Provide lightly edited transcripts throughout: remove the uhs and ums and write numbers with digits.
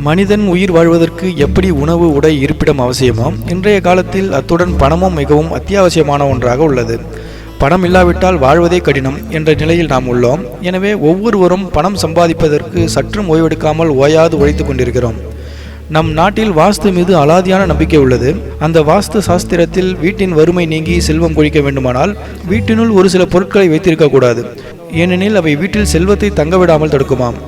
மனிதன் உயிர் வாழ்வதற்கு எப்படி உணவு, உடை, இருப்பிடம் அவசியமோ இன்றைய காலத்தில் அத்துடன் பணமும் மிகவும் அத்தியாவசியமான ஒன்றாக உள்ளது. பணம் இல்லாவிட்டால் வாழ்வதே கடினம் என்ற நிலையில் நாம் உள்ளோம். எனவே ஒவ்வொருவரும் பணம் சம்பாதிப்பதற்கு சற்றும் ஓய்வெடுக்காமல் ஓயாது உழைத்து கொண்டிருக்கிறோம். நம் நாட்டில் வாஸ்து மீது அலாதியான நம்பிக்கை உள்ளது. அந்த வாஸ்து சாஸ்திரத்தில் வீட்டின் வறுமை நீங்கி செல்வம் கொழிக்க வேண்டுமானால் வீட்டினுள் ஒரு சில பொருட்களை வைத்திருக்கக்கூடாது. ஏனெனில் அவை வீட்டில் செல்வத்தை தங்கவிடாமல் தடுக்குமாம்.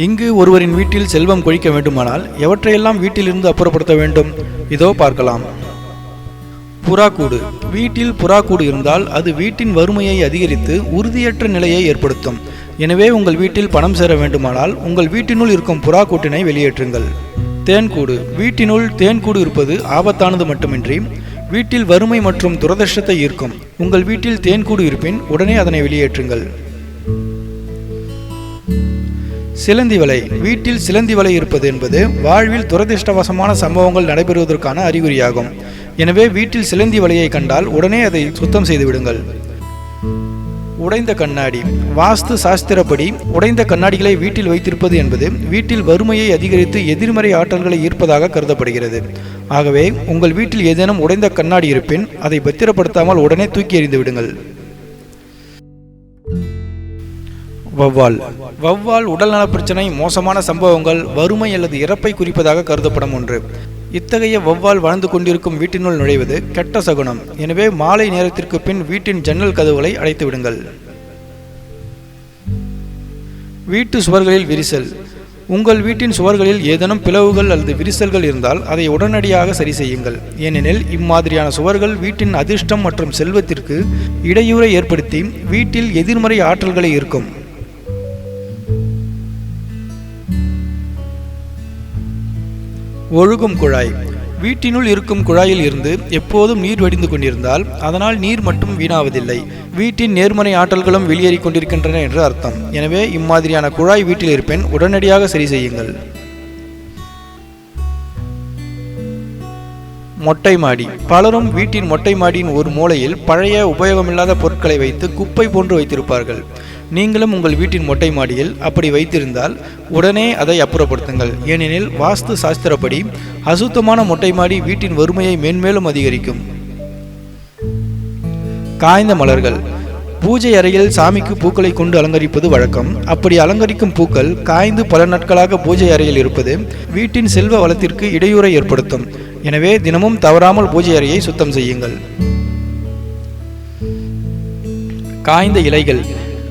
இங்கு ஒருவரின் வீட்டில் செல்வம் கொழிக்க வேண்டுமானால் எவற்றையெல்லாம் வீட்டிலிருந்து அப்புறப்படுத்த வேண்டும்? இதோ பார்க்கலாம். புறாக்கூடு. வீட்டில் புறாக்கூடு இருந்தால் அது வீட்டின் வறுமையை அதிகரித்து உறுதியற்ற நிலையை ஏற்படுத்தும். எனவே உங்கள் வீட்டில் பணம் சேர வேண்டுமானால் உங்கள் வீட்டினுள் இருக்கும் புறாக்கூட்டினை வெளியேற்றுங்கள். தேன்கூடு. வீட்டினுள் தேன்கூடு இருப்பது ஆபத்தானது மட்டுமின்றி வீட்டில் வறுமை மற்றும் துரதிர்ஷ்டத்தை ஈர்க்கும். உங்கள் வீட்டில் தேன்கூடு இருப்பின் உடனே அதனை வெளியேற்றுங்கள். சிலந்தி வலை. வீட்டில் சிலந்தி வலை இருப்பது என்பது வாழ்வில் துரதிர்ஷ்டவசமான சம்பவங்கள் நடைபெறுவதற்கான அறிகுறியாகும். எனவே வீட்டில் சிலந்தி வலையை கண்டால் உடனே அதை சுத்தம் செய்து விடுங்கள். உடைந்த கண்ணாடி. வாஸ்து சாஸ்திரப்படி உடைந்த கண்ணாடிகளை வீட்டில் வைத்திருப்பது என்பது வீட்டில் வறுமையை அதிகரித்து எதிர்மறை ஆற்றல்களை ஈர்ப்பதாக கருதப்படுகிறது. ஆகவே உங்கள் வீட்டில் ஏதேனும் உடைந்த கண்ணாடி இருப்பின் அதை பத்திரப்படுத்தாமல் உடனே தூக்கி எறிந்து விடுங்கள். வௌவால். வௌவால் உடல்நல பிரச்சனை, மோசமான சம்பவங்கள், வறுமை அல்லது இறப்பை குறிப்பதாக கருதப்படும் ஒன்று. இத்தகைய வௌவால் வாழ்ந்து கொண்டிருக்கும் வீட்டினுள் நுழைவது கெட்ட சகுனம். எனவே மாலை நேரத்திற்கு பின் வீட்டின் ஜன்னல் கதவுகளை அடைத்து விடுங்கள். வீட்டு சுவர்களில் விரிசல். உங்கள் வீட்டின் சுவர்களில் ஏதேனும் பிளவுகள் அல்லது விரிசல்கள் இருந்தால் அதை உடனடியாக சரி செய்யுங்கள். ஏனெனில் இம்மாதிரியான சுவர்கள் வீட்டின் அதிர்ஷ்டம் மற்றும் செல்வத்திற்கு இடையூறை ஏற்படுத்தி வீட்டில் எதிர்மறை ஆற்றல்களை ஈர்க்கும். ஒழுகும் குழாய். வீட்டினுள் இருக்கும் குழாயில் இருந்து எப்போதும் நீர் வடிந்து கொண்டிருந்தால் அதனால் நீர் மட்டும் வீணாவதில்லை, வீட்டின் நேர்மறை ஆற்றல்களும் வெளியேறி கொண்டிருக்கின்றன என்று அர்த்தம். எனவே இம்மாதிரியான குழாய் வீட்டில் இருப்பின் உடனடியாக சரி செய்யுங்கள். மொட்டை மாடி. பலரும் வீட்டின் மொட்டை மாடியின் ஒரு மூலையில் பழைய உபயோகமில்லாத பொருட்களை வைத்து குப்பை போன்று வைத்திருப்பார்கள். நீங்களும் உங்கள் வீட்டின் மொட்டை மாடியில் அப்படி வைத்திருந்தால் உடனே அதை அப்புறப்படுத்துங்கள். ஏனெனில் வாஸ்து சாஸ்திரப்படி அசுத்தமான மொட்டை மாடி வீட்டின் வறுமையை மேன்மேலும் அதிகரிக்கும். காய்ந்த மலர்கள். பூஜை அறையில் சாமிக்கு பூக்களை கொண்டு அலங்கரிப்பது வழக்கம். அப்படி அலங்கரிக்கும் பூக்கள் காய்ந்து பல நாட்களாக பூஜை அறையில் இருப்பது வீட்டின் செல்வ வளத்திற்கு இடையூறை ஏற்படுத்தும். எனவே தினமும் தவறாமல் பூஜை அறையை சுத்தம் செய்யுங்கள். காய்ந்த இலைகள்.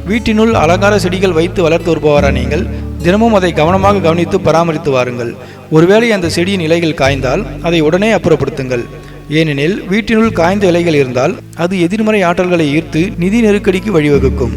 வீட்டினுள் அலங்கார செடிகள் வைத்து வளர்த்து வருபவரா நீங்கள்? தினமும் அதை கவனமாக கவனித்து பராமரித்து வாருங்கள். ஒருவேளை அந்த செடியின் இலைகள் காய்ந்தால் அதை உடனே அப்புறப்படுத்துங்கள். ஏனெனில் வீட்டினுள் காய்ந்த இலைகள் இருந்தால் அது எதிர்மறை ஆற்றல்களை ஈர்த்து நிதி நெருக்கடிக்கு வழிவகுக்கும்.